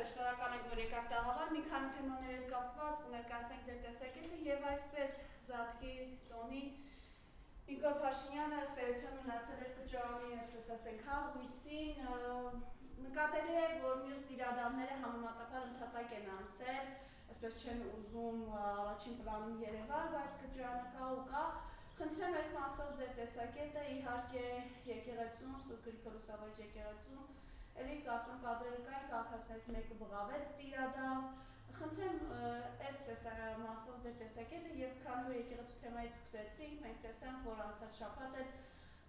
շնորհակալ ենք, որ եկաք տաղավար, մի քանի թեմաների հետ կապված կներկայացնենք ձեր տեսակետը եւ այսպես Զատկի տոնին Նիկոլ Փաշինյանը ըստ էության մնացել էր կճարանի, այսպես ասենք, հույսին, նկատելի է, որ մյուս տիրադավները համեմատաբար ընդհատակ են անցել, այսպես չեն ուզում առաջին պլանում երևալ, բայց կճարանը կա ու կա։ Խնդրեմ այս մասով ձեր տեսակետը, իհարկե եկեղեցում, Սուրբ Գրիգոր Լուսավորիչ եկեղեցում, էլի կարծում կադրերը կային, քաղաքացիներից մեկը բղավեց տիրադավ։ Խնդրեմ այս մասով ձեր տեսակետը եւ քանի որ եկեղեցու թեմայից սկսեցինք, մենք տեսանք, որ անցած շաբաթ էլ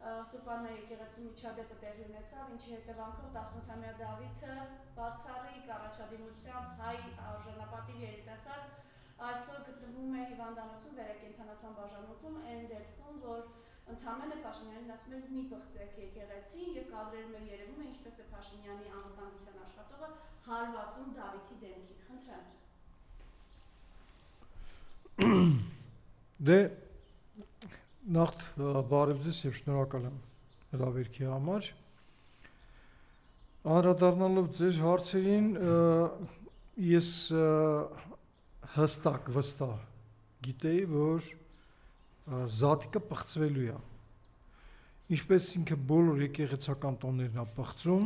Սուրբ Աննա եկեղեցու միջադեպը տեղի ունեցավ, ինչի հետևանքով 18-ամյա Դավիթը բացառիկ առաջադիմությամբ հայ արժանապատիվ երիտասարդ այսօր գտնվում է հիվանդանոցում վերակենդանացման բաժանմունքում, այն դեպքում, որ ընդամենը Փաշինյանին ասում են մի բղծեք եկեղեցին եւ կադրերում էլ երևում է ինչպես է Փաշինյանի անվտանգության աշխատողը հարվածում Դավիթի դեմքին։ Խնդրեմ։ Դե նախ բարև ձեզ եւ շնորհակալ եմ հրավերքի համար։ Անդրադառնալով ձեր հարցերին, ես վստահ գիտեի, որ Զատիկը պղծվելու է։ Ինչպես ինքը բոլոր եկեղեցական տոներն է պղծում,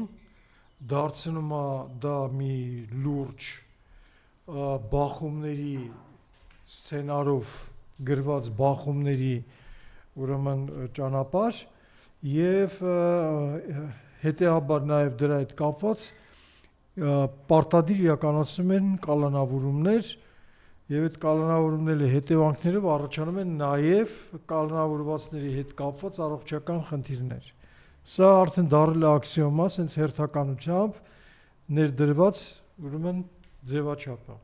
դարձնում է դա մի լուրջ բախումների սցենարով գրված բախումների ուրեմն ճանապարհ եւ հետեւաբար նաեւ դրա հետ կապված պարտադիր իրականացում են կալանավորումներ եւ այդ կալանավորումների հետևանքներով առաջանում են նաեւ կալանավորվածների հետ կապված առողջական խնդիրներ։ Սա արդեն դառել է աքսիոմա, sense հերթականությամբ ներդրված ուրեմն ձևաչափը։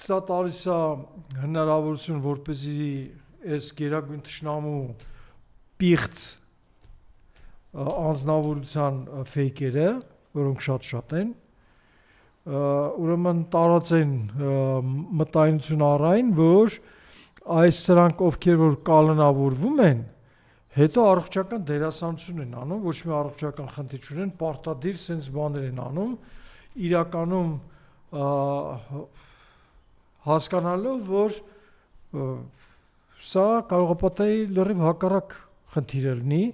Սա տալիս է հնարավորություն, որպեսզի այս գերագույն թշնամու պիղծ անձնավորության ֆեյքերը, որոնք շատ են, ուրեմն տարածեն մտայնություն առայն, որ այս սրանք ովքեր որ կալանավորվում են, հետո առողջական դերասանություն են անում, ոչ մի առողջական խնդիր չունեն, պարտադիր sense բաներ են անում, իրականում հասկանալով, որ սա կարող է պատահի լրիվ հակառակ խնդիր լինի,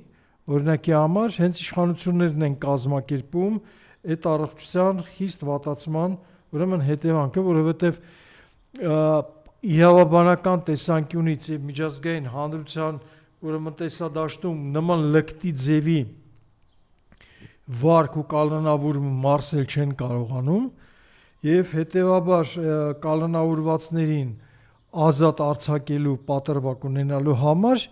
օրինակի համար հենց իշխանություններն են կազմակերպում այդ առողջության խիստ վատացման ուրեմն հետևանքը, որովհետև իրավաբանական տեսանկյունից եւ միջազգային հանրության ուրեմն տեսադաշտում նման լկտի ձևի վարք ու կալանավորում մարսել չեն կարողանում եւ հետեւաբար կալանավորվածներին ազատ արձակելու պատրվակ ունենալու համար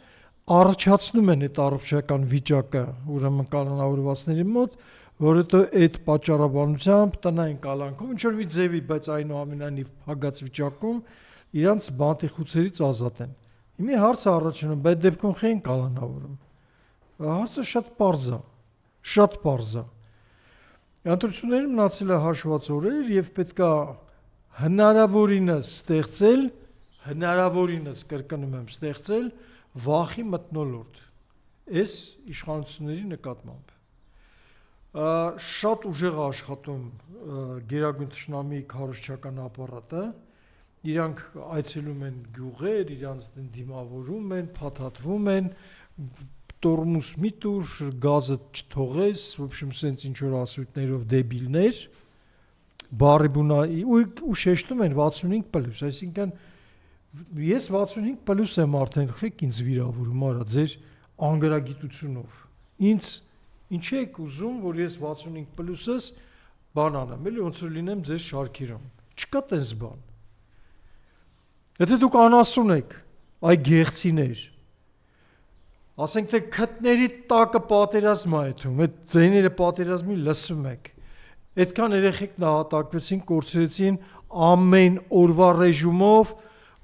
առաջացնում են այդ առողջական վիճակը ուրեմն կալանավորվածների մոտ, որ հետո այդ պատճառաբանությամբ տնային կալանքում ինչ որ մի ձևի, բայց այնուամենայնիվ հագած վիճակում իրանց բանտի խուցերից ազատ են։ Հիմա հարցը առաջանում, բայց դեպքում խեն կալանավորում։ Հարցը շատ պարզ է։ Ընտրությունների մնացել է հաշված օրեր եւ պետքա հնարավորինս կրկնում եմ ստեղծել վախի մթնոլորտ այս իշխանությունների նկատմամբ։ Շատ ուժեղ աշխատում գերագույն թշնամի քարոզչական ապարատը, իրանք այցելում են գյուղեր, իրանց դիմավորում են, փաթաթվում են, տորմուս մի տուր, գազը չթողես, в общем, sense ինչ որ ասույթներով դեբիլներ, բարի բունա ու շեշտում են 65+, այսինքն ես 65+ եմ արդեն, խեք ինձ վիրավորում արա ձեր անգրագիտությունով։ Ինչ եք ուզում, որ ես 65+-ս բան անեմ, էլի ոնց որ լինեմ ձեր շարքերում։ Չկա տես բան։ Եթե դուք անասուն եք, այ գեղցիներ, ասենք թե քթների տակը պատերազմ է այդում, այդ ձայները պատերազմի լսում եք։ Այդքան երեխեք նահատակվեցին, կորցրեցին ամեն օրվա ռեժիմով,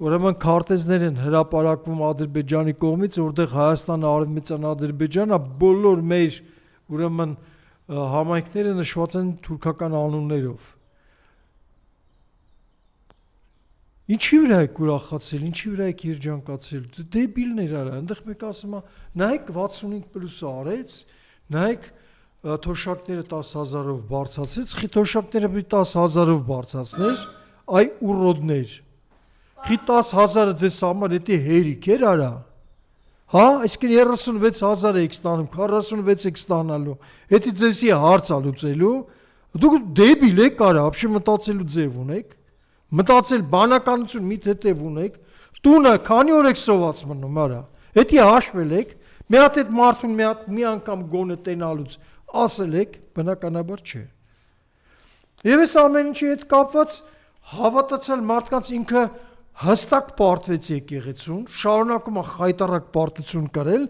ուրեմն քարտեզներ են հրապարակվում Ադրբեջանի կողմից, որտեղ Հայաստանը, Արևմտյան Ադրբեջանը բոլոր մեր ուրեմն համայնքները նշված են թուրքական անուններով։ Ինչի վրա եք ուրախացել, ինչի վրա եք երջանկացել, դեբիլներ արա, այնտեղ մեկ ասում է, նայեք 65+-ը արեց, նայեք թոշակները 10,000-ով բարձրացրեց, խի թոշակները պիտի 10,000-ով բարձրացներ, այ ուռոդներ։ Խի 10,000-ը ձեզ համար էդի հերիք էր արա։ Հա, այսինքն 36,000 եք ստանում, 46 եք ստանալու։ Էդի ձեզի հարց ա լուծելու։ Դուք դեբիլ եք արա, ապշի մտածելու ձև ունեք։ Մտածել բանականություն մի թեթև ունեք։ Տունը քանի օր եք սոված մնում արա։ Էդի հաշվել եք, մի հատ այդ մարդուն մի անգամ գոնը տենալուց ասել եք, բնականաբար չէ։ Եվ այս ամեն ինչի հետ կապված հավատացյալ մարդկանց ինքը հստակ պարտվեց եկեղեցուն, շարունակում է խայտարակ պարտություն կրել,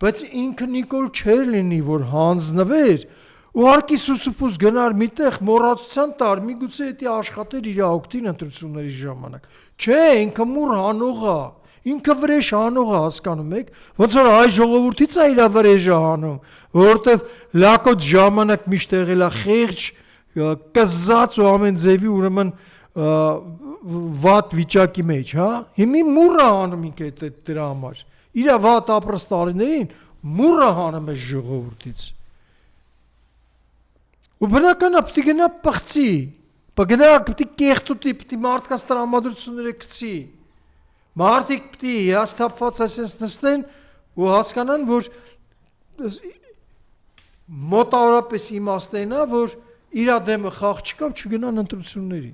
բայց ինքը Նիկոլ չէր լինի, որ հանձնվեր, ուղարկի սուսուփուս գնար միտեղ մոռացության տար, միգուցե դա աշխատեր իր օգտին ընտրությունների ժամանակ։ Չէ, ինքը մուր հանող է, ինքը վրեժ հանող է, հասկանում եք, ոնց որ հայ ժողովրդից է իր վրեժը հանում, որովհետև լակոտ ժամանակ միշտ եղել է խեղճ, կզած ու ամեն ձևի ուրեմն վատ վիճակի մեջ, հա։ Հիմի մուրը հանում ինքը դրա համար։ Իր վատ ապրած տարիներին մուրը հանում է ժողովրդից։ Ու բնական է պիտի գնա պղծի, պիտի կեղտուտի, պիտի մարդկանց տրամադրությունները գցի։ Մարդիկ պիտի հիասթափված այսպես նստեն ու հասկանան, որ մոտավորապես իմաստն է, որ իր դեմը խաղ չկա, չգնան ընտրությունների։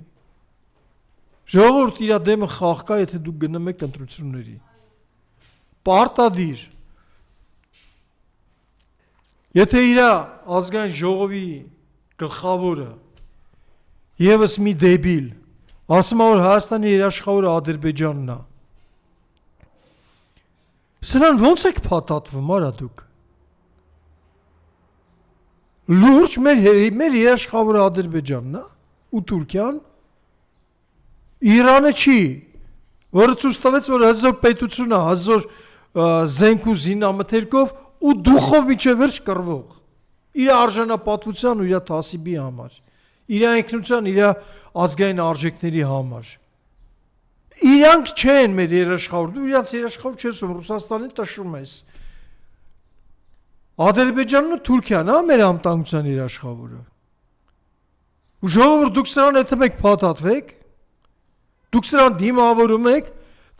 Ժողովուրդ իր դեմը խաղ կա, եթե դուք գնում եք ընտրությունների։ Պարտադիր։ Եթե իր ազգային ժողովի գլխավորը եւս մի դեբիլ ասում է, որ Հայաստանի երաշխավորը Ադրբեջանն է, սրան ո՞նց եք փաթաթվում, արա դուք։ Լուրջ մեր երաշխավորը Ադրբեջանն է ու Թուրքիան, Իրանը չի, որը ցույց տվեց, որ հզոր պետություն է, հզոր զենք ու զինամթերքով ու դուխով միջև վերջ կռվող։ Իր արժանապատվության ու իր թասիբի համար, իր ինքնության, իր ազգային արժեքների համար։ Իրանք չեն մեր երաշխավոր, դու իրանց երաշխավոր չես ում, Ռուսաստանին տշում ես։ Ադրբեջանն ու Թուրքիան, հա, մեր անվտանգության երաշխավորը։ Ու ժողովուրդ դուք սրան եթե մեկ փաթաթվեք, դուք սրան դիմավորում եք,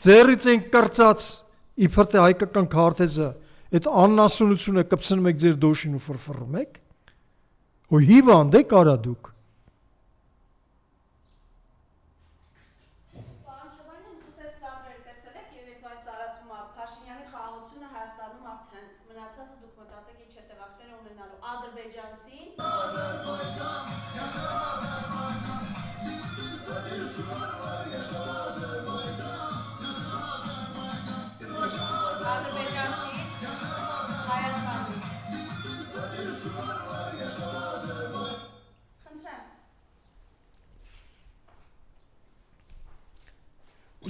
ձեռից են կրծած իբր թե հայկական քարտեզը, այդ աննասունությունը կպցնում եք ձեր դոշին ու ֆրֆռում եք, ու հիվանդ եք արա դուք։ Պարոն Շաբանյան, դուք այս կադրերը տեսել եք եւ երբ այս տարածում Փաշինյանի խաղաղությունը Հայաստանում արդեն մնացածը դուք մտածեք ինչ հետևանքներ ունենալու ադրբեջանցին։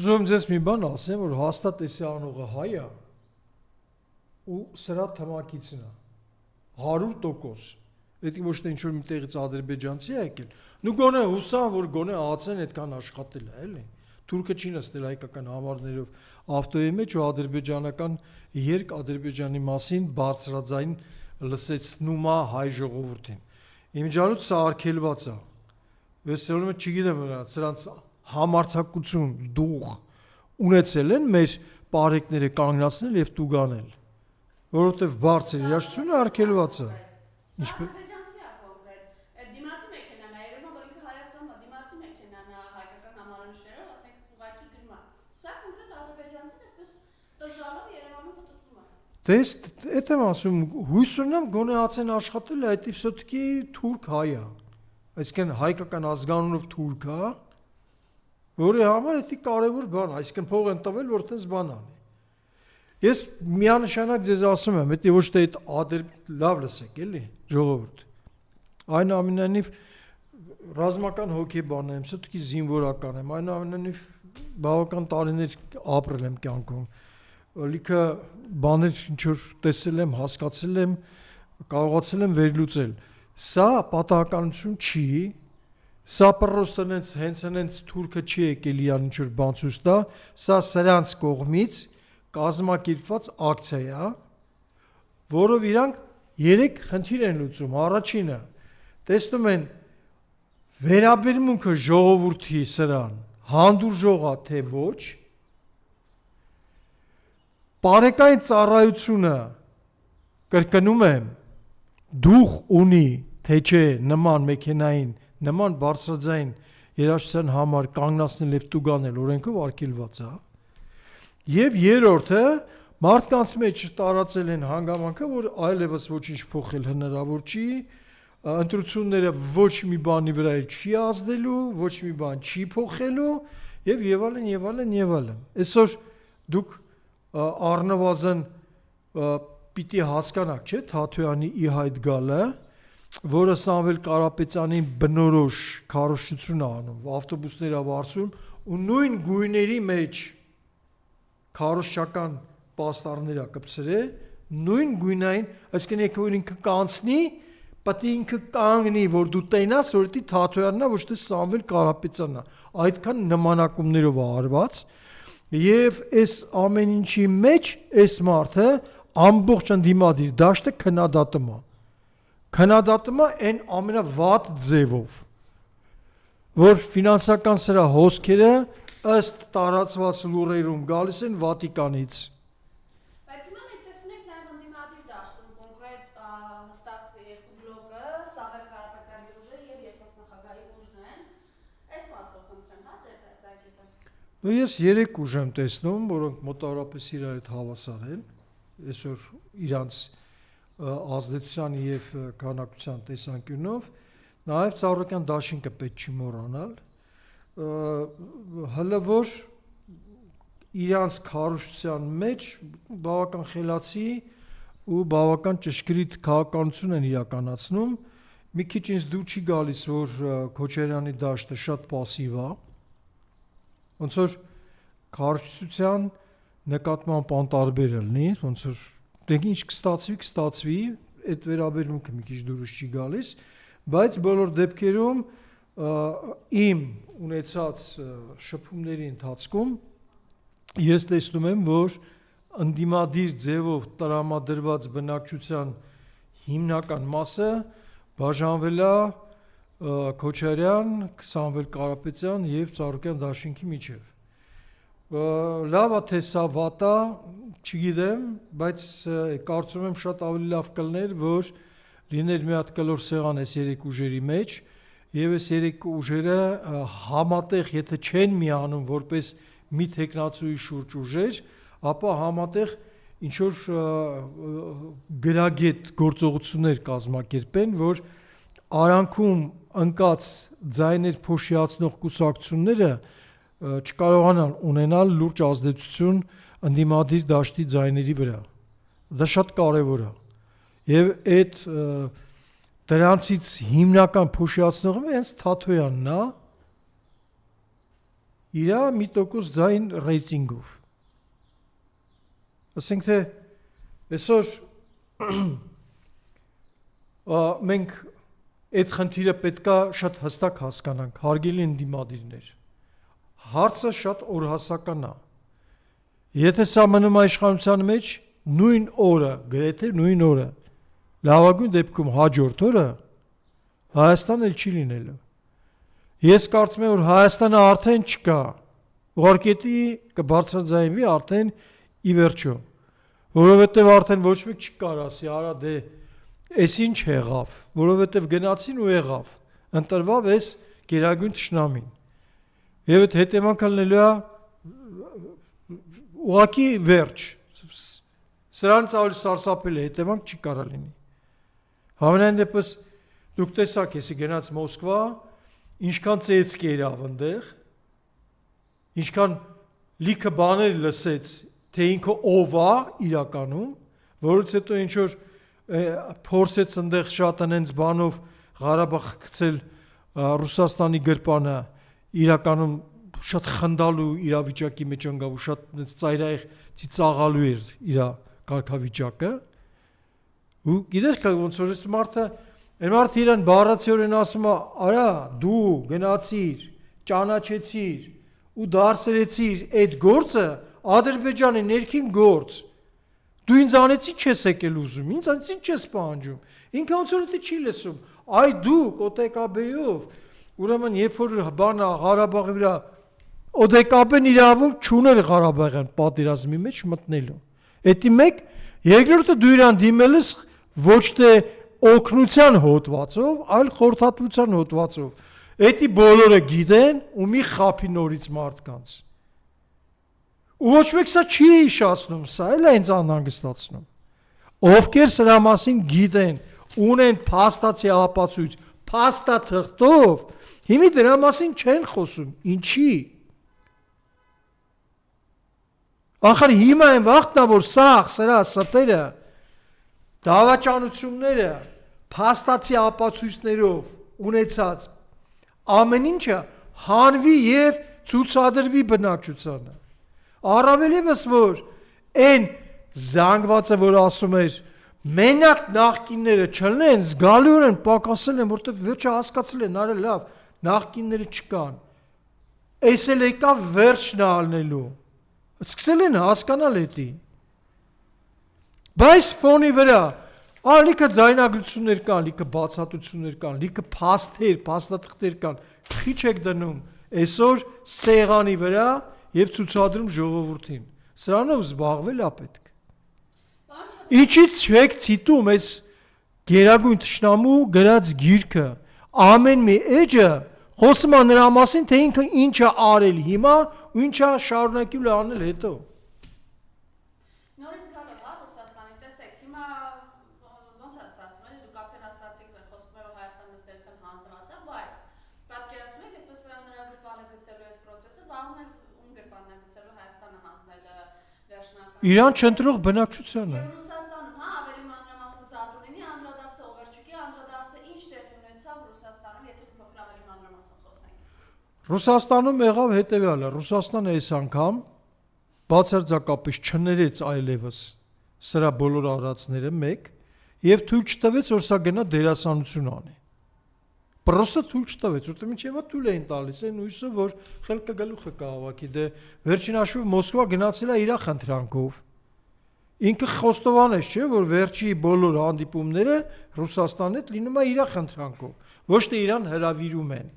Ուզում ձեզ մի բան ասեմ, որ հաստատ էսի անողը հայ է ու սրա թմակիցն է 100%։ Դա ոչ թե ինչ-որ մի տեղից ադրբեջանցի է եկել։ Նու գոնե հուսան, որ գոնե ԱԱՑ-ն այդքան աշխատել է, էլի։ Թուրքը չի նստել հայկական համարներով ավտոյի մեջ ու ադրբեջանական երկ Ադրբեջանի մասին բարձրաձայն լսեցնում է հայ ժողովրդին։ Իմիջիալուց սա արգելված է։ Վեսելումը չգիտեմ, սրանց համարձակություն դուխ ունեցել են մեր բարեկները կանգնացնել եւ տուգանել, որովհետեւ բարձր երաշխությունը արգելված է։ Ինչպես ադրբեջանցի է կոնկրետ։ Այդ դիմացի մեքենան է, երևում է, որ ինքը Հայաստանում է, դիմացի մեքենան է հայկական համարանիշներով, ասենք ուղղակի գրում է։ Սա կոնկրետ ադրբեջանցին այսպես տժժալով Երևանում պտտվում է։ Դες այդ եմ ասում, հույս ունեմ գոնե ԱԱՑ-ն աշխատել է, այդ все-таки թուրք հայ է։ Այսինքն հայկական ազգանունով թուրք է, որի համար դա կարևոր բան, այսինքն փող են տվել, որ այդպես բան անի։ Ես միանշանակ ձեզ ասում եմ, դա ոչ թե այդ լավ լսեք, էլի, ժողովուրդ։ Այնուամենայնիվ ռազմական հոգեբան եմ, все-таки զինվորական եմ, այնուամենայնիվ բավական տարիներ ապրել եմ կյանքում։ Լիքը բաներ ինչ որ տեսել եմ, հասկացել եմ, կարողացել եմ վերլուծել։ Սա պատահականություն չի, սա պրոստը հենց թուրքը չի եկել իրան ինչ որ բան ցույց տա, սա սրանց կողմից կազմակերպված ակցիա է, որով իրանք 3 խնդիր են լուծում։ Առաջինը տեսնում են վերաբերմունքը ժողովրդի սրան հանդուրժող է թե ոչ, բարեկային ծառայությունը կրկնում եմ դուխ ունի թե չէ նման մեքենային նման բարձրաձայն երաժշտության համար կանգնացնել եւ տուգանել օրենքով արգելված է։ Եվ երրորդը մարդկանց մեջ տարածել են հանգամանքը, որ այլևս ոչինչ փոխել հնարավոր չի, ընտրությունները ոչ մի բանի վրա չի ազդելու, ոչ մի բան չի փոխելու եւ այլն եւ այլն եւ այլն։ Այսօր դուք առնվազն պիտի հասկանաք, չէ՞, Թաթոյանի ի հայտ գալը, որը Սամվել Կարապետյանին բնորոշ քարոզչություն անում, ավտոբուսներ ավարտում ու նույն գույների մեջ քարոզչական պաստառներ կպցրե, նույն գույնային, այսինքն եկը որ ինքը կանցնի, պետք է ինքը կանգնի, որ դու տենաս, որ դի Թաթոյանն է, ոչ թե Սամվել Կարապետյանն է։ Այդքան նմանակումներով է արված, եւ այս ամեն ինչի մեջ այս մարդը ամբողջ ընդդիմադիր դաշտը քննադատում է։ Քննադատում է այն ամենավատ ձևով, որ ֆինանսական սրա հոսքերը ըստ տարածված լուրերում գալիս են Վատիկանից։ Բայց հիմա մենք տեսնում ենք նաև ընդդիմադիր դաշտում կոնկրետ հստակ երկու բլոկը, Սամվել Կարապետյանի ուժը եւ երկրորդ նախագահի ուժն են։ Այս մասով խնդրեմ, հա, ձեր տեսակետը։ Ու ես 3 ուժ եմ տեսնում, որոնք մոտավորապես իրար հետ հավասար են, այսօր իրանց ազդեցության եւ քանակության տեսանկյունով, նաեւ Ծառուկյան դաշինքը պետք չի մոռանալ, հələ որ իրանց քարոզչության մեջ բավական խելացի ու բավական ճշգրիտ քաղաքականություն են իրականացնում, մի քիչ ինձ դուր չի գալիս, որ Քոչարյանի դաշտը շատ пассив է, ոնց որ քարոզչության նկատմամբ անտարբեր լինի, ոնց որ դենք ինչ կստացվի, այդ վերաբերմունքը մի քիչ դուրս չի գալիս, բայց բոլոր դեպքերում իմ ունեցած շփումների ընթացքում ես տեսնում եմ, որ ընդդիմադիր ձևով տրամադրված բնակչության հիմնական մասը բաժանվել է Քոչարյան, Սամվել Կարապետյան եւ Ծառուկյան դաշինքի միջև։ Լավ է թե սա վատ է, չգիտեմ, բայց կարծում եմ շատ ավելի լավ կլներ, որ լիներ մի հատ կլոր սեղան այս 3 ուժերի մեջ եւ այս 3 ուժերը համատեղ, եթե չեն միանում որպես մի տեխնացուի շուրջ ուժեր, ապա համատեղ ինչ որ գրագետ գործողություններ կազմակերպեն, որ արանքում ընկած ձայներ փոշիացնող կուսակցությունները չկարողանան ունենալ լուրջ ազդեցություն ընդդիմադիր դաշտի ձայների վրա։ Դա շատ կարևոր է։ Եվ այդ դրանցից հիմնական փոշիացնողը հենց Թաթոյանն է, իր 1% ձայն ռեյտինգով։ Ասենք թե այսօր մենք այդ խնդիրը պետքա շատ հստակ հասկանանք, հարգելի ընդդիմադիրներ։ Հարցը շատ օրհասական է։ Եթե սա մնում է իշխանության մեջ, նույն օրը, գրեթե նույն օրը, լավագույն դեպքում հաջորդ օրը Հայաստանը չի լինելու։ Ես կարծում եմ, որ Հայաստանը արդեն չկա, ուղղակի կբարձրաձայնվի արդեն ի վերջո, որովհետև արդեն ոչ մեկ չկար ասի, արա դե էս ինչ եղավ, որովհետև գնացին ու եղավ, ընտրվավ այս գերագույն թշնամին։ Եվ այդ հետևանքը լինելու է ուղղակի վերջ, սրանից ավելի սարսափելի հետևանք չի կարա լինի։ Համենայն դեպս դուք տեսաք, եսի գնաց Մոսկվա, ինչքան ծեծք երավ ընդեղ, ինչքան լիքը բաներ լսեց, թե ինքը ով է իրականում, որից հետո ինչ որ փորձեց ընդեղ շատ անենց բանով Ղարաբաղ գցել Ռուսաստանի գրպանը, իրականում շատ խնդալու իրավիճակի մեջ ընկավ ու շատ ծայրահեղ ծիծաղալու էր իր կարգավիճակը։ Ու գիտես ոնց որ այս մարդը իրան բառացիորեն ասում է, արա դու գնացիր, ճանաչեցիր ու դարձրեցիր այդ գործը Ադրբեջանի ներքին գործ։ Դու ինձանից ինչ ես եկել ուզում, ինձանից ինչ ես պահանջում։ Ինքը ոնց որ չի լսում։ Այ դուք ՕՏԿԲ-ով, ուրեմն երբ որ բանը Ղարաբաղի վրա ՕՏԿԲ-ն իրավունք չուներ Ղարաբաղյան պատերազմի մեջ մտնելու։ Էդի մեկ, երկրորդը դու իրան դիմել ես ոչ թե օգնության հոդվածով, այլ խորհրդատվության հոդվածով։ Էդի բոլորը գիտեն ու մի խափի նորից մարդկանց։ Ու ոչ մեկ սա չի հիշացնում, սա էլ է ինձ անհանգստացնում։ Ովքեր սրա մասին գիտեն, ունեն փաստացի ապացույց, փաստաթղթով, հիմի դրա մասին չեն խոսում։ Ինչի՞։ Ախր հիմա են վաղտնա, որ սրա ստերը, դավաճանությունները, փաստացի ապացույցներով ունեցած ամեն ինչը հանվի եւ ցուցադրվի բնակչությանը։ Առավել եւս որ այն զանգվածը, որ ասում էր մենակ նախկինները չլինեն, զգալիորեն պակասել են, որտեղ վերջը հասկացել են, արել լավ, նախկինները չկան։ Էս էլ եկավ վերջն ալնելու։ Սկսել են հասկանալ էդի։ Բայց ֆոնի վրա լիքը ձայնագրություններ կան, լիքը բացատրություններ կան, լիքը փաստեր, փաստաթղթեր կան, քիչ եք դնում այսօր սեղանի վրա եւ ցուցադրում ժողովրդին։ Սրանով զբաղվել է պետք։ Ինչի՞ց չեք ցիտում այս գերագույն թշնամու գրած գիրքը։ Ամեն մի էջը խոսում է նրա մասին, թե ինքը ինչ է արել հիմա ու ինչ է շարունակել անել հետո։ Նորից գալով Ռուսաստանի, տեսեք, հիմա ոնց է ստացվում, էլի դուք արդեն ասացիք, որ խոսում եք Հայաստանի ըստեյության հանձնված է, բայց պատկերացնում եք, այսպես նրա գրպանը գցելու այս process-ը, վաղն էլ ում գրպանն է գցելու Հայաստանը հանձնել վերջնական։ Իրան չընտրող բնակչությանը։ Եվ Ռուսաստանում, ավելի մանրամասն Զատունինի անդրադարձը, Օվերչուկի անդրադարձը ինչ տեղի ունեցավ Ռուսաստանում, եթե փոքր ավելի մանրամասն խոսենք։ Ռուսաստանում եղավ հետևյալը, Ռուսաստանը այս անգամ բացարձակապես չներեց այլևս սրա բոլոր արածները մեկ եւ թույլ չտվեց, որ սա գնա դերասանություն անի։ Պրոստը թույլ չտվեց, որտեղ մինչեւ թույլ էին տալիս այն հույսը, որ խելքը գլուխը կհավաքի, դե վերջին հաշվով Մոսկվա գնացել է իր խնդրանքով։ Ինքը խոստովանեց, չէ, որ վերջի բոլոր հանդիպումները Ռուսաստանի հետ լինում է իր խնդրանքով, ոչ թե իրան հրավիրում են։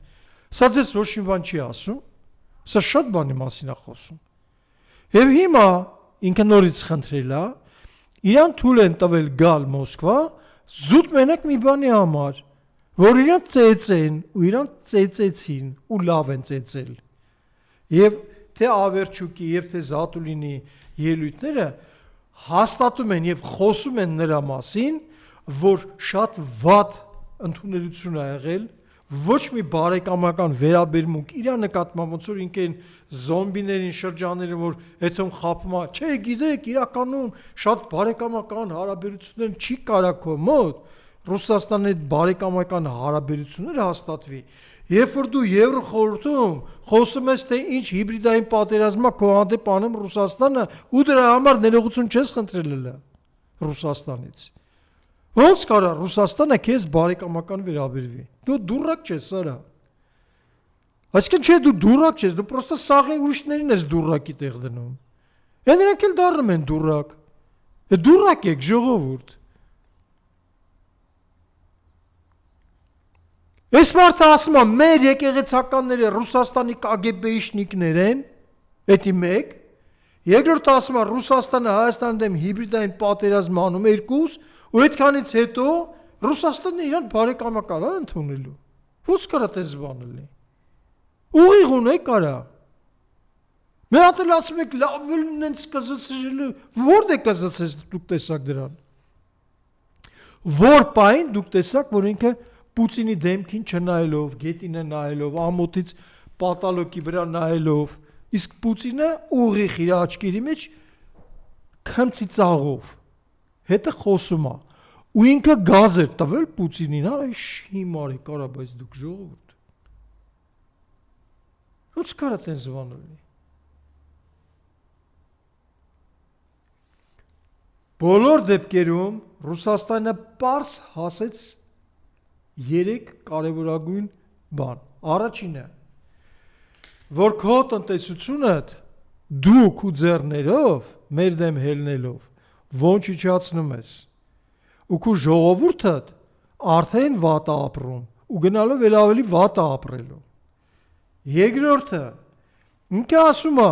Սա դες ոչ մի բան չի ասում, սա շատ բանի մասին է խոսում։ Եվ հիմա ինքը նորից խնդրել է, իրան թույլ են տվել գալ Մոսկվա, զուտ մենակ մի բանի համար, որ իրան ծեծեն ու իրան ծեծեցին ու լավ են ծեծել։ Եվ թե Ավերչուկի եւ թե Զատուլինի ելույթները հաստատում են եւ խոսում են նրա մասին, որ շատ վատ ընդունելություն է եղել, ոչ մի բարեկամական վերաբերմունք իր նկատմամբ, ոնց որ ինքն զոմբիներին շրջաները, որ հետո խափում է, չէ, գիտեք, իրականում շատ բարեկամական հարաբերություններ չի կարա քո մոտ Ռուսաստանի հետ բարեկամական հարաբերությունները հաստատվի։ Երբ որ դու Եվրոխորհրդում խոսում ես, թե ինչ հիբրիդային պատերազմա քո հանդեպ անում Ռուսաստանը, ու դրա համար ներողություն չես խնդրել Ռուսաստանից։ Ոնց կարա Ռուսաստանը քեզ բարեկամական վերաբերվի։ Դու դուրակ ես, արա։ Այսինքն չէ, դու դուրակ ես, դու պրոստը սաղի ուրիշներին ես դուրակի տեղ դնում։ Եվ նրանք էլ դառնում են դուրակ։ Դուրակ եք, ժողովուրդ։ Այս մարդը ասում է, մեր եկեղեցականները Ռուսաստանի կագեբեիշնիկներ են, էդի մեկ, երկրորդ ասում է, Ռուսաստանը Հայաստանի դեմ հիբրիդային պատերազմ անում երկուս, ու այդքանից հետո Ռուսաստանը իրան բարեկամական է ընդունելու։ Ո՞նց կարա տես բան լինի։ Ուղիղ ունեք արա։ Մեր հատել ասում եք լավ նենց կզծրելու, որտե կզծես դուք տեսակ դրան։ Որ պայն դուք տեսակ, որ ինքը Պուտինի դեմքին չնայելով, գետինը նայելով, ամոթից պատալոկի վրա նայելով, իսկ Պուտինը ուղիղ իր աչքերի մեջ քմծիծաղով հետը խոսում է։ Ու ինքը գազ էր տվել Պուտինին, այ հիմար է կարա, բայց դուք ժողովուրդ։ Ո՞նց կարա տենց բան լինի։ Բոլոր դեպքերում Ռուսաստանը պարզ հասեց 3 կարևորագույն բան։ Առաջինը, որ քո տնտեսությունը դու քու ձեռներով մեր դեմ հելնելով ոնց իջացնում ես։ Ու քո ժողովուրդը արդեն վատ է ապրում ու գնալով էլ ավելի վատ է ապրելու։ Երկրորդը ինքը ասում է,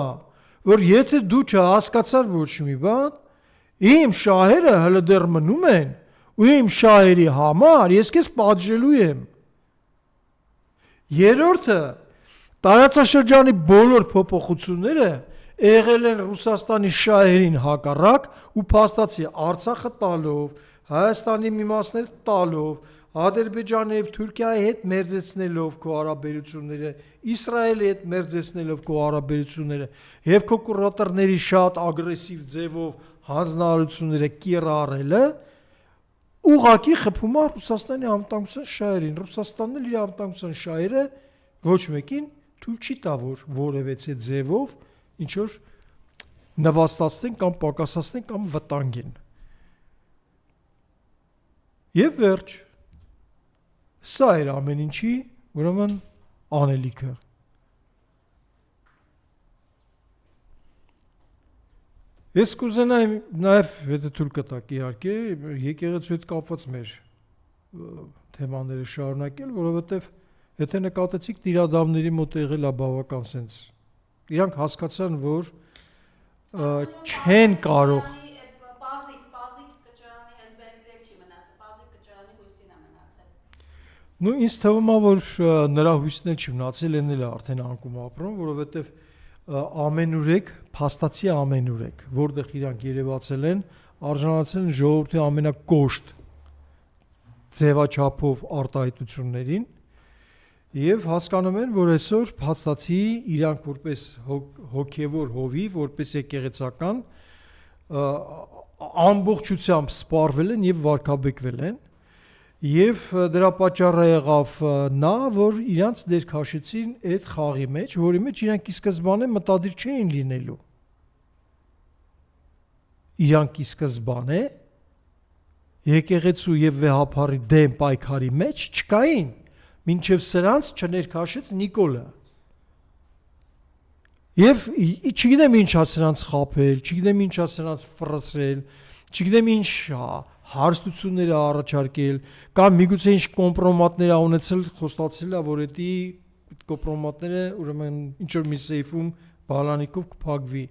որ եթե դու չհասկացար ոչ մի բան, իմ շահերը հələ դեռ մնում են ու իմ շահերի համար ես քեզ պատժելու եմ։ Երրորդը տարածաշրջանի բոլոր փոփոխությունները եղել են Ռուսաստանի շահերին հակառակ ու փաստացի Արցախը տալով, Հայաստանի մի մասներ տալով, Ադրբեջանի եւ Թուրքիայի հետ մերձեցնելով քո հարաբերությունները, Իսրայելի հետ մերձեցնելով քո հարաբերությունները եւ քո կուրատորների շատ ագրեսիվ ձևով հանձնարարությունները կիրառելը ուղղակի խփում է Ռուսաստանի անվտանգության շահերին։ Ռուսաստանն էլ իր անվտանգության շահերը ոչ մեկին թույլ չի տա որ որևէ ձևով ինչ որ նվաստացնեն կամ պակասացնեն կամ վտանգեն։ Եվ վերջ սա էր ամեն ինչի ուրեմն անելիքը։ Ես կուզենայեմ նաև եթե թույլ կտաք իհարկե եկեղեցու հետ կապված մեր թեմաները շարունակել, որովհետև եթե նկատեցիք տիրադամների մոտ եղել է բավական sense իրանք հասկացան որ չեն կարող Նու ինձ թվում է որ նրա հույսն էլ չի մնացել, են էլ արդեն անկում ապրում, որովհետև ամենուրեք, փաստացի ամենուրեք, որտեղ իրանք երևացել են, արժանացել են ժողովրդի ամենակոշտ ձևաչափով արտահայտություններին եւ հասկանում են, որ այսօր փաստացի իրանք որպես հոգեվոր հովիվ, որպես եկեղեցական ամբողջությամբ սպառվել են եւ վարկաբեկվել են եւ դրա պատճառը եղավ նա, որ իրանք դեր քաշեցին այդ խաղի մեջ, որի մեջ իրանք ի սկզբանե մտադիր չէին լինելու։ Իրանք ի սկզբանե եկեղեցու եւ վեհապարի դեմ պայքարի մեջ չկային, մինչեւ սրանց չներքաշեց Նիկոլը։ Եվ չգիտեմ ինչա սրանց խաբել, չգիտեմ ինչա սրանց ֆրացրել, չգիտեմ ինչ հարստություններ առաջարկել, կամ միգուցե ինչ կոմպրոմատներ ունեցել, խոստացել է, որ դա կոմպրոմատները ուրեմն ինչ որ մի սեյֆում բալանիկով կփակվի։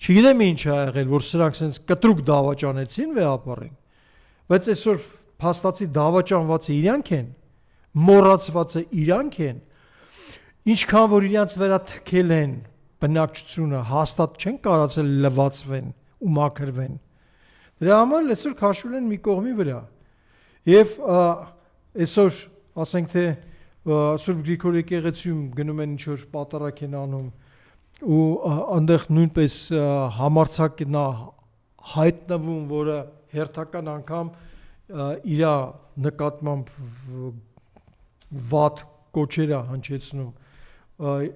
Չգիտեմ ինչ ա եղել, որ սրանք sense կտրուկ դավաճանեցին վեհապարին, բայց այսօր փաստացի դավաճանվածը իրանք են, մոռացվածը իրանք են, ինչքան որ իրանց վրա թքել են բնակչությունը, հաստատ չեն կարացել լվացվեն ու մաքրվեն։ Դրա համար այսօր քաշվել են մի կողմի վրա։ Եվ այսօր ասենք թե Սուրբ Գրիգոր եկեղեցիում գնում են ինչ որ պատարակ են անում ու այնտեղ նույնպես համարցակ նա հայտնվում, որը հերթական անգամ իր նկատմամբ վատ կոչեր է հնչեցնում։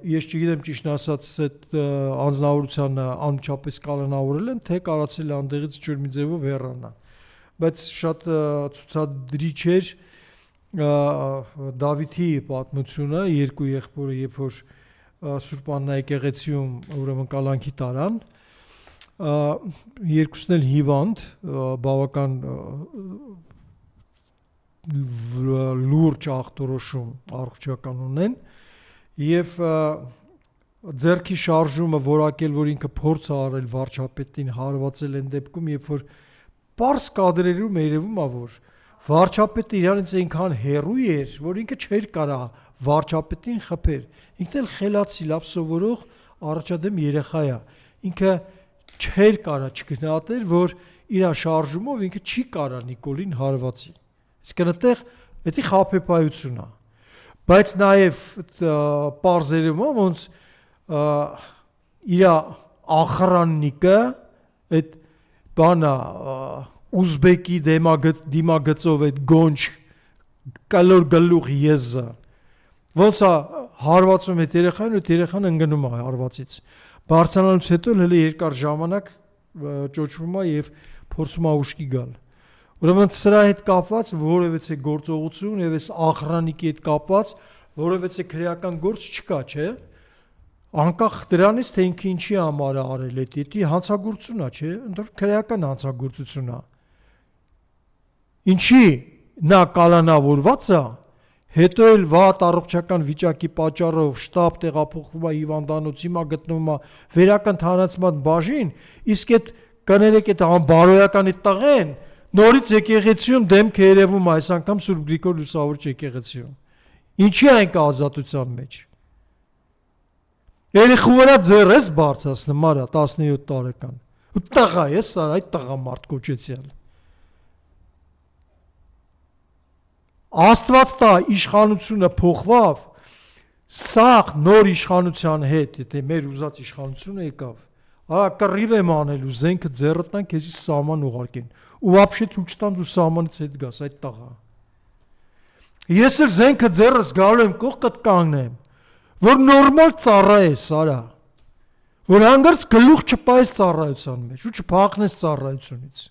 Ես չգիտեմ ճիշտ ասած այդ անձնավորությանը անմիջապես կանոնավորել են, թե կարացել է անդեղից ինչ-որ մի ձևով հեռանա։ Բայց շատ ցուցադրիչ էր Դավիթի պատմությունը, երկու եղբորը, երբ որ Սուրբ Աննա եկեղեցիում ուրեմն կալանքի տարան, երկուսն էլ հիվանդ, բավական լուրջ ախտորոշում առողջական ունեն եւ ձերքի շարժումը որակել, որ ինքը փորձ է արել վարչապետին հարվածել են դեպքում, երբ որ պարզ կադրերում երևում է, որ վարչապետը իրանից այնքան հեռու էր, որ ինքը չէր կարա վարչապետին խփեր։ Ինքն էլ խելացի, լավ սովորող առաջադեմ երեխա է։ Ինքը չէր կարա չգնահատել, որ իր շարժումով ինքը չի կարա Նիկոլին հարվածի։ Իսկ այդտեղ դա խաբեբայություն է։ Բայց նաև պարզերում է, ոնց իր ախրաննիկը այդ բանա ուզբեկի դիմագծով այդ գոնջ կալոր գլուխ եզը ոնց է հարվածում այդ երեխան ու երեխան ընկնում է հարվածից բարձրանալուց հետո հələ երկար ժամանակ ճոճվում է եւ փորձում է ուշքի գալ ուրեմն սրա հետ կապված որևէ գործողություն եւ այս ախրաննիկի հետ կապված որևէ քրեական գործ չկա, չէ անկախ դրանից թե ինքը ինչի համար է արել է, դա հանցագործություն է, չէ, ընդհանուր քրեական հանցագործություն է։ Ինչի նա կալանավորված է, հետո էլ վատ առողջական վիճակի պատճառով շտապ տեղափոխվում է հիվանդանոց, հիմա գտնվում է վերակենդանացման բաժին, իսկ այդ կներեք այդ անբարոյականի տղեն նորից եկեղեցիում դեմքը երևում է, այս անգամ Սուրբ Գրիգոր Լուսավորիչ եկեղեցիում։ Ինչի այն ազատության մեջ։ Երեխու վրա ձեռ ես բարձրացնում, արա 17 տարեկան։ Ու տղա ես, արա այդ տղամարդ կոչեցյալ։ Աստված տա իշխանությունը փոխվավ, սաղ նոր իշխանության հետ, եթե մեր ուզած իշխանությունը եկավ, արա կռիվ եմ անելու, զենքը ձեռդ տան, քեզի սահման ուղարկեն։ Ու вообще ցույց տան դու սահմանից հետ գաս, այդ տղա։ Ես էլ զենքը ձեռս գալու եմ կողքդ կանգնեմ, որ նորմալ ծառայես, արա, որ հանգարց գլուխ չպայես ծառայության մեջ ու չփախնես ծառայությունից։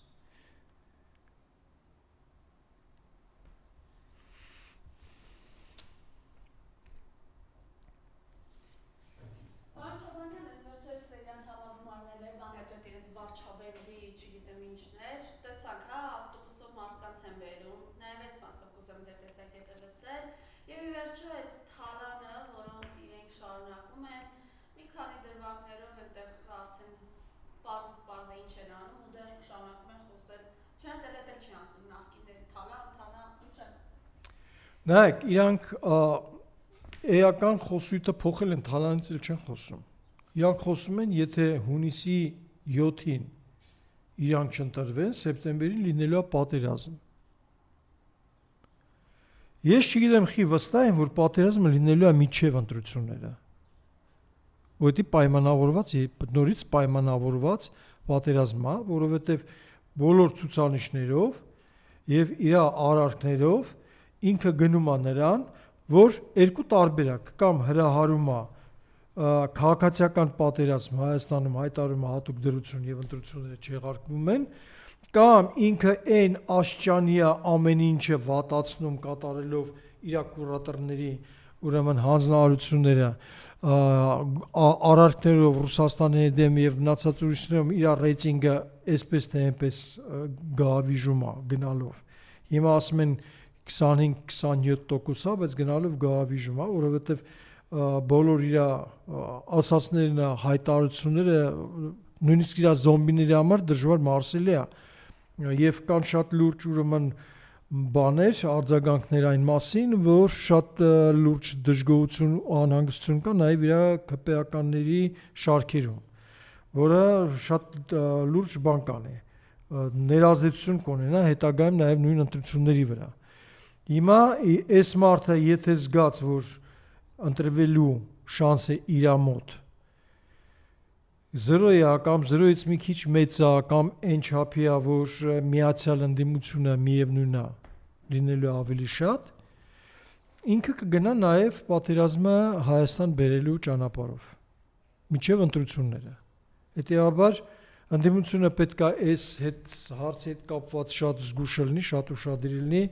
Նայեք, իրանք էական խոսույթը փոխել են, թալանից էլ չեն խոսում։ Իրանք խոսում են, եթե հունիսի 7-ին իրանք չընտրվեն, սեպտեմբերին լինելու է պատերազմ։ Ես չգիտեմ խի վստահ եմ, որ պատերազմը լինելու է մինչև ընտրությունները։ Որտի պայմանավորված, նորից պայմանավորված պատերազմ է, որովհետև բոլոր ցուցանիշներով եւ իր արարքներով ինքը գնում է նրան, որ երկու տարբերակ կամ հրահարում է քաղաքացիական պատերազմ Հայաստանում հայտարարում է հատուկ դրություն եւ ընտրությունները չեղարկվում են, կամ ինքը այն աշճանի է ամեն ինչը վատացնում կատարելով իր կուրատորների ուրեմն հանձնարարությունները արարքներով Ռուսաստանի դեմ եւ մնացած ուրիշներում իր ռեյտինգը այսպես թե այնպես գավիժում է գնալով։ Հիմա ասում են 25-27%, բայց գնալով գավիժում է, որովհետեւ բոլոր իր ասացներն հայտարարությունները նույնիսկ իր զոմբիների համար դժվար մարսելի է եւ կան շատ լուրջ ուրեմն բաներ, արձագանքներ այն մասին, որ շատ լուրջ դժգոհություն ու անհանգստություն կա նաեւ իր ԿՊԱ-ականների շարքերում, որը շատ լուրջ բան կանե, ներազդեցություն կունենա հետագայում նաեւ նույն ընտրությունների վրա։ Հիմա այս մարդը եթե զգաց, որ ընտրվելու շանսը իր մոտ 0-ը կամ 0-ից մի քիչ մեծ է կամ այն չափի է, որ միացյալ ընդդիմությունը միևնույն է լինելու ավելի շատ, ինքը կգնա նաև պատերազմը Հայաստան բերելու ճանապարհով մինչև ընտրությունները։ Հետևաբար ընդդիմությունը պետք է այս հարցի հետ կապված շատ զգուշ լինի, շատ ուշադիր լինի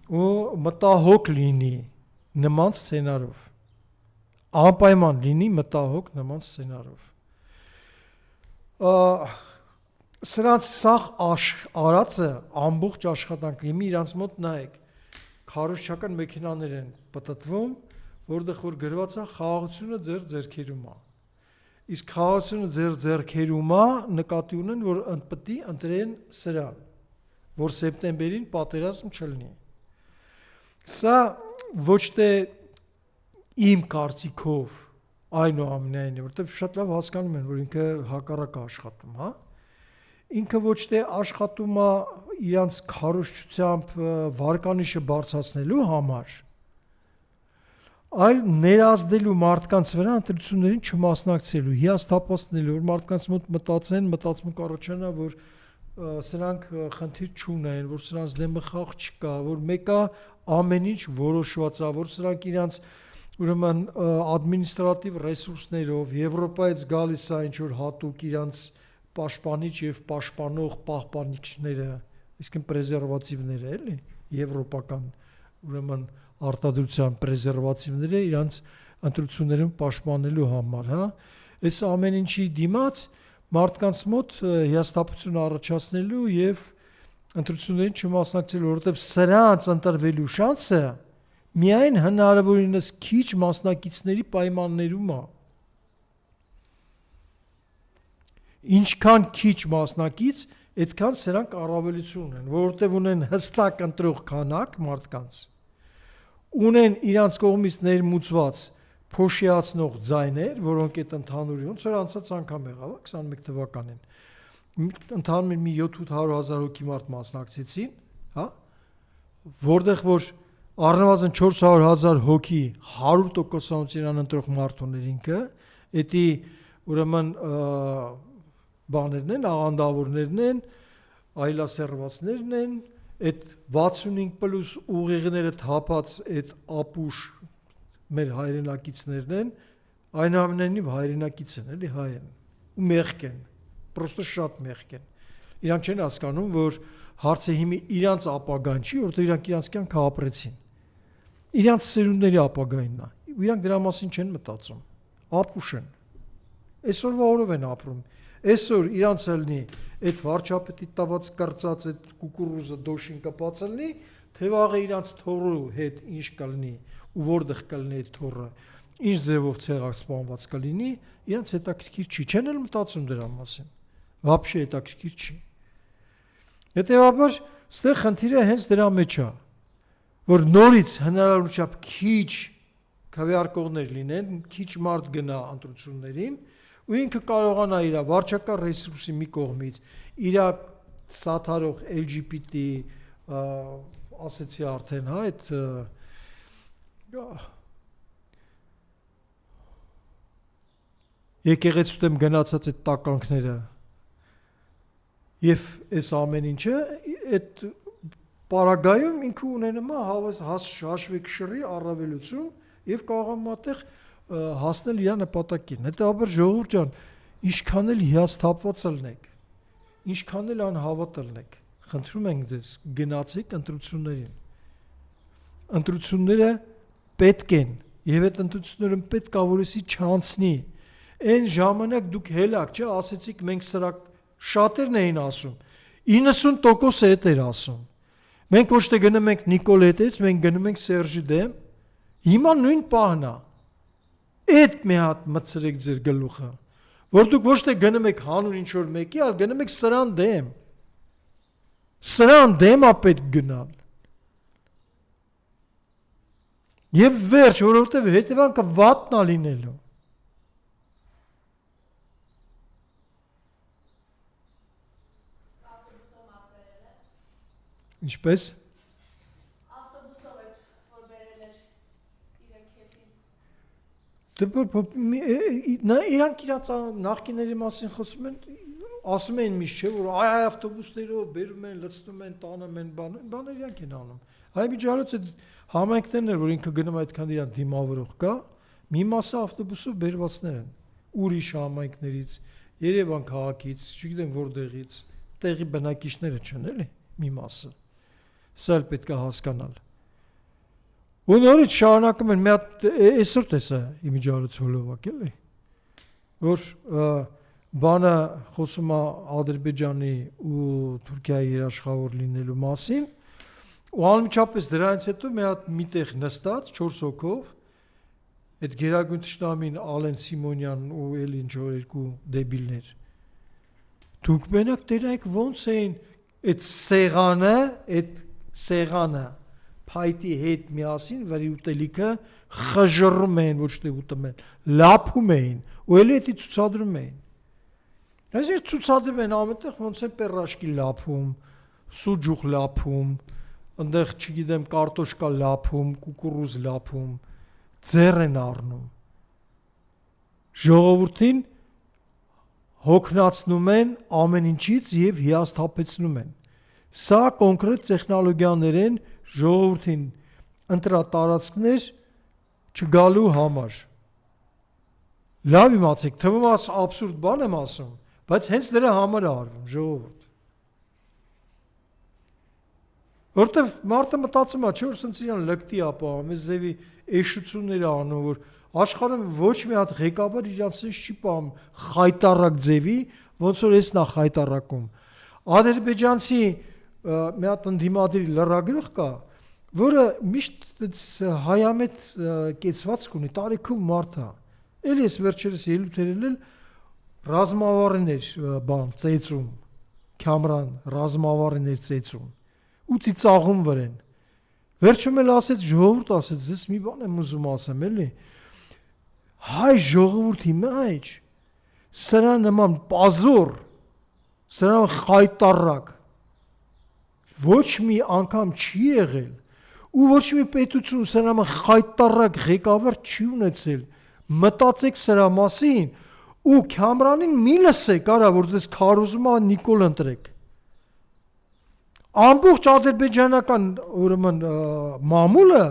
ու մտահոգ լինի նման սցենարով։ Անպայման լինի մտահոգ նման սցենարով։ Սրանց սաղ արածը ամբողջ աշխատանք հիմա իրանց մոտ նայեք քարոզչական մեքենաներ են պտտվում, որտեղ որ գրված է խաղաղությունը ձեր ձեռքերում է։ Իսկ խաղաղությունը ձեր ձեռքերում է նկատի ունեն, որ պետք է ընտրեն սրան, որ սեպտեմբերին պատերազմ չլինի։ Սա ոչ թե իմ կարծիքով այնուամենայնիվ, որտեղ շատ լավ հասկանում են, որ ինքը հակառակ է աշխատում, հա։ Ինքը ոչ թե աշխատում է իրանց քարոզչությամբ վարկանիշը բարձրացնելու համար, այլ ներազդելու մարդկանց վրա ընտրություններին չմասնակցելու, հիասթափացնելու, որ մարդկանց մոտ մտածմունք առաջանա, որ սրանք խնդիր չունեն, որ սրանց դեմը խաղ չկա, որ մեկը ամեն ինչ որոշված է, որ սրանք իրանց ուրեմն ադմինիստրատիվ ռեսուրսներով Եվրոպայից գալիս է ինչ որ հատուկ իրանց պաշտպանիչ եւ պաշտպանող պահպանիչները, այսինքն պրեզերվատիվները, էլի, եվրոպական ուրեմն արտադրության պրեզերվատիվները իրանց ընտրություններում պաշտպանելու համար, հա։ Այս ամեն ինչի դիմաց մարդկանց մոտ հիասթափություն առաջացնելու եւ ընտրություններին չմասնակցելու, որովհետեւ սրանց ընտրվելու շանսը միայն հնարավորինս քիչ մասնակիցների պայմաններում է։ Ինչքան քիչ մասնակից, այդքան սրանք առավելություն ունեն, որովհետև ունեն հստակ ընտրող քանակ մարդկանց, ունեն իրանց կողմից ներմուծված փոշիացնող ձայներ, որոնք այդ ընդհանուր ոնց որ անցած անգամ եղավ 21 թվականին, ընդհանուր մի 700,000 հոգի մարդ մասնակցեցին, հա, որտեղ որ առնվազն 400,000 հոգի 100% իրան ընտրող մարդ ուներ ինքը, դա ուրեմն բաներն են, աղանդավորներն են, այլասերվածներն են, այդ 65+ ուղիղները թափած այդ ապուշ մեր հայրենակիցներն են, այնուամենայնիվ հայրենակից են, էլի հայ են, ու մեղք են, պրոստը շատ մեղք են։ Իրանք չեն հասկանում, որ հարցը հիմի իրանց ապագան չի, որովհետև իրանք իրանց կյանքը ապրեցին։ Իրանց սերունդների ապագայինն է, ու իրանք դրա մասին չեն մտածում, ապուշ են։ Այսօրվա օրով են ապրում։ Այսօր իրանց ելնի այդ վարչապետի տված կրծած այդ կուկուռուզը դոշին կպած ելնի, թե վաղը իրանց թորու հետ ինչ կլինի ու որտեղ կլինի այդ թորը, ինչ ձևով ցեղակ սպանված կլինի, իրանց հետաքրքիր չի, չեն էլ մտածում դրա մասին։ Вообще հետաքրքիր չի։ Հետևաբար, ստեղ խնդիրը հենց դրա մեջ է, որ նորից հնարավորությամբ քիչ քվեարկողներ լինեն, քիչ մարդ գնա ընտրություններին, ու ինքը կարողանա իր վարչական ռեսուրսի մի կողմից իր սաթարող LGBT ասեցի արդեն, հա, այդ եկեղեցու դեմ գնացած այդ տականքները եւ այս ամեն ինչը այդ պարագայում ինքը ունենում է հաշվի կշռի առավելություն եւ կարողանում այդտեղ հասնել իր նպատակին։ Հետաբար ժողովուրդ ջան, ինչքան էլ հիասթափված ելնեք, ինչքան էլ անհավատ ելնեք, խնդրում ենք ձեզ գնացեք ընտրություններին։ Ընտրությունները պետք են եւ այդ ընտրությունները պետք է որ էսի չանցնի։ Այն ժամանակ դուք հելակ, չէ, ասեցիք մենք սրա շատերն էին ասում։ 90% հետ էր ասում։ Մենք ոչ թե գնում ենք Նիկոլետից, մենք գնում ենք Սերժի դեմ։ Հիմա նույն պահն է։ Այդ մի հատ մտցրեք ձեր գլուխը, որ դուք ոչ թե գնում եք հանուն ինչ որ մեկի, այլ գնում եք սրան դեմ։ Սրան դեմ է պետք գնալ։ Եվ վերջ, որովհետև հետևանքը վատն է լինելու։ Ինչպես։ Ավտոբուսով էր, որ բերել էր իրեն քեֆին։ Իրանք իրաց նախկիների մասին խոսում են, ասում են միշտ չէ, որ այ ավտոբուսներով բերում են, լցնում են, տանում են, բաներ իրանք են անում։ Այ միջալոց այդ համայնքներն էլ, որ ինքը գնում այդքան իրան դիմավորող կա, մի մասը ավտոբուսով բերվածներ են, ուրիշ համայնքներից, Երևան քաղաքից, չգիտեմ որտեղից, տեղի բնակիչները չեն, էլի, մի մասը։ Սա էլ պետք է հասկանալ։ Ու նորից շարունակում են մի հատ այսօր տեսա իմիջիալոց հոլովակ էլի, որ բանը խոսում է Ադրբեջանի ու Թուրքիայի երաշխավոր լինելու մասին, ու անմիջապես դրանից հետո մի հատ միտեղ նստած 4 հոգով այդ գերագույն թշնամին Ալեն Սիմոնյան ու էլ ինչ որ երկու դեբիլներ։ Դուք մենակ տերայք ոնց էին այդ սեղանը փայտի հետ միասին վրի ուտելիքը խժռում էին, ոչ թե ուտում են, լափում էին, ու էլի դա ցուցադրում էին։ Այսինքն ցուցադրում են ամենտեղ ոնց է պերաշկի լափում, սուջուխ լափում, այնտեղ չգիտեմ կարտոշկա լափում, կուկուռուզ լափում, ձեռ են առնում։ Ժողովրդին հոգնածնում են ամեն ինչից եւ հիասթափեցնում են։ Սա կոնկրետ տեխնոլոգիաներ են ժողովրդին ընտրատարածքներ չգալու համար։ Լավ իմացեք, թվում է աբսուրդ բան եմ ասում, բայց հենց դրա համար է արվում ժողովուրդ։ Որտեվ մարդը մտածում է, չէ՞ որ սենց իրան լկտի ապահում, այս ձևի էշություններ անում, որ Աշխարհում ոչ մի հատ ղեկավար իրանց չի պահում խայտարակ ձևի, ոնց որ էս նա խայտարակում։ Ադրբեջանցի մի հատ ընդդիմադիր լրագրող կա, որը միշտ հայամետ կեցվածք ունի, տարիքում մարդ է։ Էլ ես վերջերս ելույթերել ռազմավարներ բան ծեծում, Քամրան ռազմավարներ ծեծում, ու ծիծաղում վրեն։ Վերջում էլ ասեց ժողովուրդ, ասեց, ես մի բան եմ ուզում ասեմ, էլի։ Հայ ժողովրդի մեջ սրա նման պազոր, սրա խայտարակ ոչ մի անգամ չի եղել, ու ոչ մի պետություն սրա նման խայտարակ ղեկավար չի ունեցել։ Մտածեք սրա մասին, ու Քամրանին մի լսեք, արա որ ձեզ քարոզում է Նիկոլ ընտրեք։ Ամբողջ ադրբեջանական ուրեմն մամուլը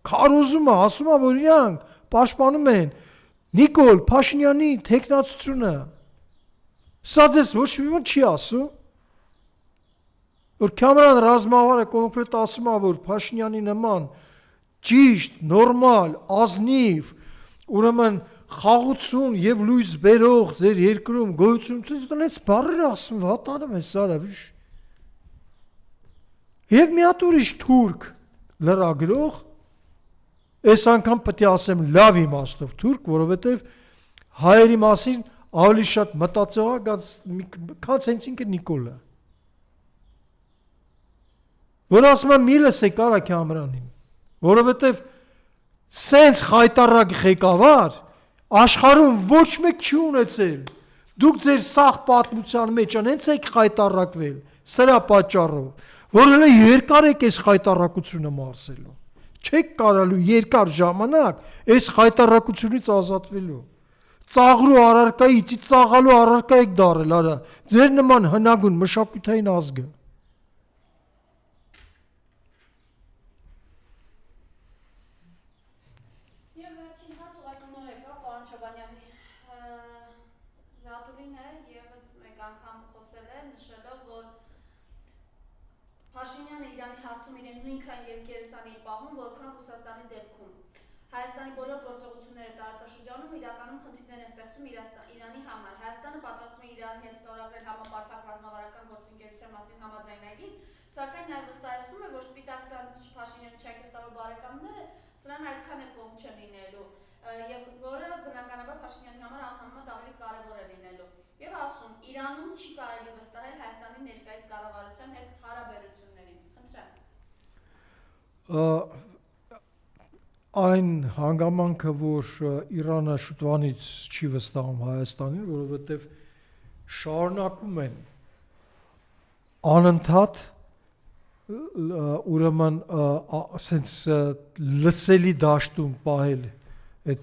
քարոզում է, ասում է, որ իրանք պաշտպանում են Նիկոլ Փաշինյանի տեխնացությունը։ Սա ձեզ ոչ մի բան չի ասում։ Որ Քամրան ռազմավարը կոնկրետ ասում է, որ Փաշինյանի նման ճիշտ, նորմալ, ազնիվ, ուրեմն խաղացում եւ լույս բերող ձեր երկրում գոյություն տնեց բառերը ասում, վատանում է սարը։ Եվ մի հատ ուրիշ թուրք լրագրող, այս անգամ պետք է ասեմ լավ իմաստով թուրք, որովհետև հայերի մասին ավելի շատ մտածող է, քան հենց ինքը Նիկոլը։ Որ ասում է մի լսեք արա Քամրանին, որովհետև սենց խայտարակ ղեկավար աշխարհում ոչ մեկ չի ունեցել։ Դուք ձեր սաղ պատմության մեջ հենց եք խայտարակվել սրա պատճառով, որ հələ երկար եք այս խայտարակությունը մարսելու։ Չեք կարալու երկար ժամանակ այս խայտարակությունից ազատվելու։ Ծաղրու առարկայից ծաղալու առարկա եք դարել, արա, ձեր նման հնագույն մշակութային ազգը։ Եվ վերջին հարց ուղղակի նոր եկա, պարոն Չոբանյանի, Զատուլինը ևս մեկ անգամ խոսել է, նշելով, որ Փաշինյանը Իրանի հարցում իրեն նույնքան երկերեսանի պահում, որքան Ռուսաստանի դեպքում։ Հայաստանի բոլոր գործողությունները տարածաշրջանում իրականում խնդիրներ են ստեղծում Իրանի համար։ Հայաստանը պատրաստվում է Իրանի հետ ստորագրել համապարփակ ռազմավարական գործընկերության մասին համաձայնագիր, սակայն նաև վստահեցնում է, որ Սպիտակ տան Փաշինյանի ճակերտավոր բարեկամները սրան այդքան էլ կողմ չեն լինելու, եւ որը բնականաբար Փաշինյանի համար անհամեմատ ավելի կարևոր է լինելու։ Եվ ասում, Իրանում չի կարելի վստահել Հայաստանի ներկայիս կառավարության հետ հարաբերություններին։ Խնդրեմ։ Այն հանգամանքը, որ Իրանը շուտվանից չի վստահում Հայաստանին, որովհետև շարունակում են անընդհատ ուրեմն ասենց լսելի դաշտում պահել այդ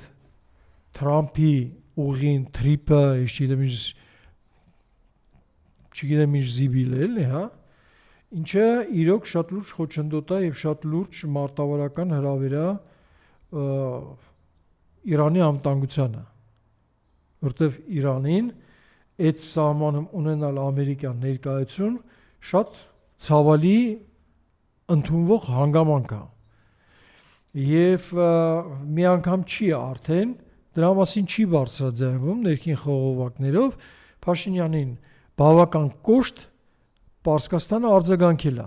Թրամփի ուղին թրիպը, չգիտեմ ինչ զիբիլ էլի, հա, ինչը իրոք շատ լուրջ խոչընդոտ է եւ շատ լուրջ մարտավարական հրավեր է Իրանի անվտանգությանը, որտեվ Իրանին այդ սահմանում ունենալ ամերիկյան ներկայություն շատ ցավալի ընդունվող հանգամանք է։ Եվ մի անգամ չի արդեն դրա մասին չի բարձրաձայնվում ներքին խողովակներով Փաշինյանին բավական կոշտ Պարսկաստանը արձագանքել է,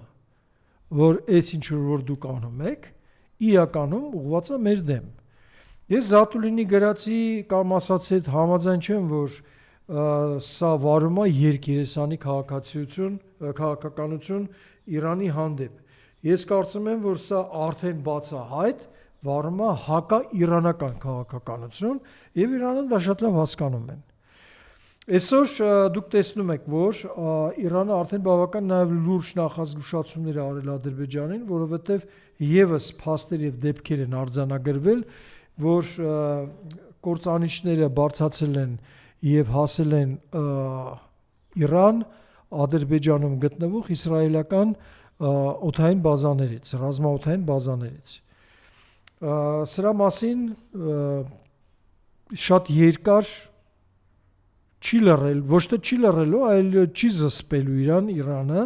որ այս ինչ որ դուք անում եք, իրականում ուղղված է մեր դեմ։ Ես Զատուլինի գրածի կամ ասացի հետ համաձայն չեմ, որ սա վարում է երկերեսանի քաղաքականություն Իրանի հանդեպ։ Ես կարծում եմ, որ սա արդեն բացահայտ վարում է հակաիրանական քաղաքականություն եւ Իրանում դա շատ լավ հասկանում են։ Այսօր դուք տեսնում եք, որ Իրանը արդեն բավական նաև լուրջ նախազգուշացումներ է արել Ադրբեջանին, որովհետև եւս փաստեր եւ դեպքեր են արձանագրվել, որ կործանիչները բարձրացել են եւ հասել են Իրան, Ադրբեջանում գտնվող իսրայելական օդային բազաներից, ռազմաօդային բազաներից։ Սրա մասին շատ երկար չի լռել, ոչ թե չի լռելու, այլ չի զսպելու Իրանը,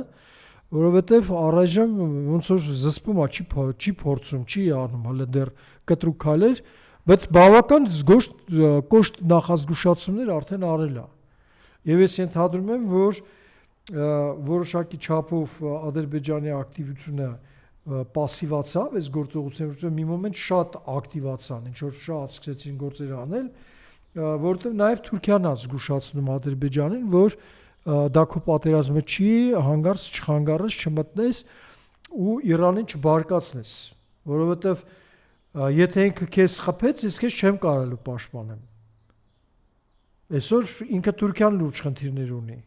որովհետև առայժմ ոնց որ զսպում է, չի փորձում, չի անում հələ դեռ կտրուկ քայլեր, բայց բավական կոշտ նախազգուշացումներ արդեն արել է։ Եվ ես ենթադրում եմ, որ որոշակի չափով Ադրբեջանի ակտիվությունը պասիվացավ այս գործողությունները, մի մոմենտ շատ ակտիվացան, ինչ որ շատ սկսեցին գործեր անել, որովհետև նաև Թուրքիան է զգուշացնում Ադրբեջանին, որ դա քո պատերազմը չի, հանգարց չխանգարես, չմտնես ու Իրանին չբարկացնես, որովհետև եթե ինքը քեզ խփեց, ես քեզ չեմ կարելու պաշտպանեմ։ Այսօր ինքը Թուրքիան լուրջ խնդիրներ ունի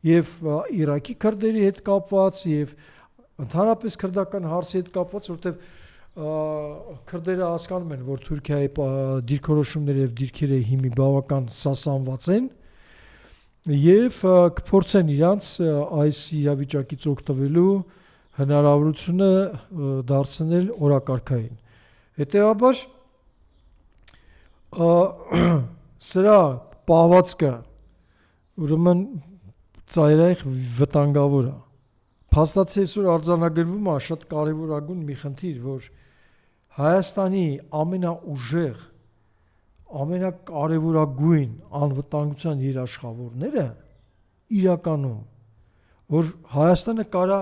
եւ Իրաքի քրդերի հետ կապված եւ ընդհանրապես քրդական հարցի հետ կապված, որովհետեւ քրդերը հասկանում են, որ Թուրքիայի դիրքորոշումները եւ դիրքերը հիմի բավական սասանված են եւ կփորձեն իրանց այս իրավիճակից օգտվելու հնարավորությունը դարձնել օրակարգային։ Հետեւաբար սրա պահվածքը ուրեմն ծայրահեղ վտանգավոր է։ Փաստացի այսօր արձանագրվում է շատ կարևորագույն մի խնդիր, որ Հայաստանի ամենաուժեղ, ամենակարևորագույն անվտանգության երաշխավորները իրականում, որ Հայաստանը կարա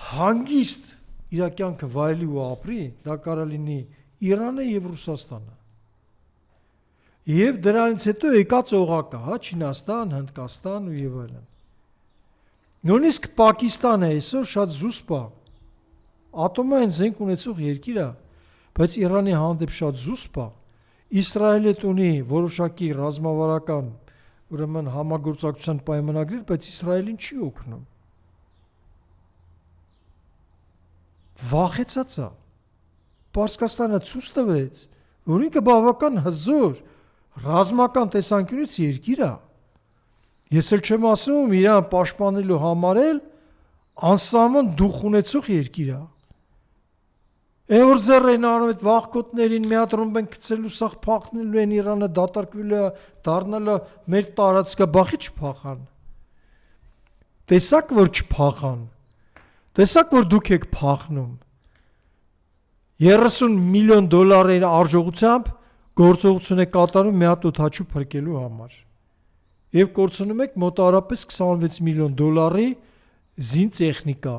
հանգիստ իր կյանքը վայելի ու ապրի, դա կարա լինի Իրանը եւ Ռուսաստանը։ Եվ դրանից հետո եկած օղակը, Չինաստան, Հնդկաստան ու եւ այլն։ Նույնիսկ Պակիստանը այսօր շատ զուսպ է, ատոմային զենք ունեցող երկիր է, բայց Իրանի հանդեպ շատ զուսպ է։ Իսրայելը ունի որոշակի ռազմավարական, ուրեմն համագործակցության պայմանագրեր, բայց Իսրայելին չի օգնում։ Վախեցած է։ Պարսկաստանը ցույց տվեց, որ ինքը բավական հզոր ռազմական տեսանկյունից երկիր է։ Ես էլ չեմ ասում իրան պաշտպանելու համար էլ անսահման դուխ ունեցող երկիր է։ Այն որ ձեռն անում այդ վախկոտներին մի հատ ռումբ են գցելու, սաղ փախնելու են Իրանը դատարկվելու է, դառնալը մեր տարածքը բախի չփախան։ Տեսակ որ չփախան։ Տեսակ որ դուք եք փախնում։ 30 միլիոն դոլարի արժողությամբ գործողություն է կատարում մի հատ օդաչու փրկելու համար։ Եվ կորցնում եք մոտավորապես 26 միլիոն դոլարի զինտեխնիկա։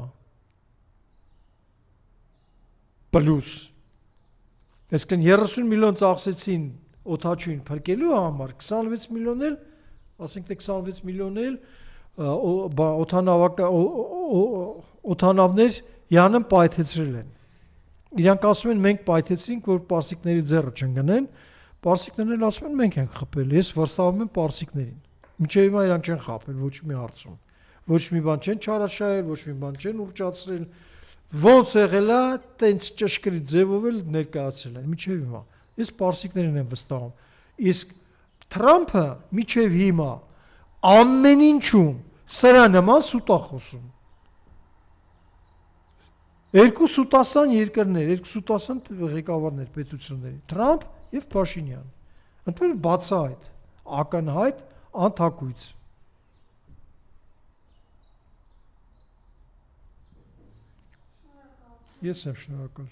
Պլյուս։ Այսինքն 30 միլիոն ծախսեցին օդաչուին փրկելու համար, 26 միլիոն էլ, ասենք թե 26 միլիոն էլ օդանավներ յանն պայթեցրել են։ Իրանք ասում են մենք պայթեցինք, որ պարսիկների ձեռը չընկնեն, պարսիկներն էլ ասում են մենք ենք խփել, ես վստահում եմ պարսիկներին։ Մինչև հիմա իրանք չեն խփել ոչ մի հարցում։ Ոչ մի բան չեն չարաշահել, ոչ մի բան չեն ուռճացրել։ Ոնց եղել է, տենց ճշգրիտ ձևով էլ ներկայացել են մինչև հիմա։ Ես պարսիկներին եմ վստահում։ Իսկ Թրամփը մինչև հիմա ամեն ինչում սրա նման սուտ է խոսում։ Երկու սուտասան երկրներ, երկու սուտասան ղեկավարներ պետությունների, Թրամփ եւ Փաշինյան։ Ընդհանուր բացահայտ, ակնհայտ, անթակույց։ Ես եմ շնորհակալ։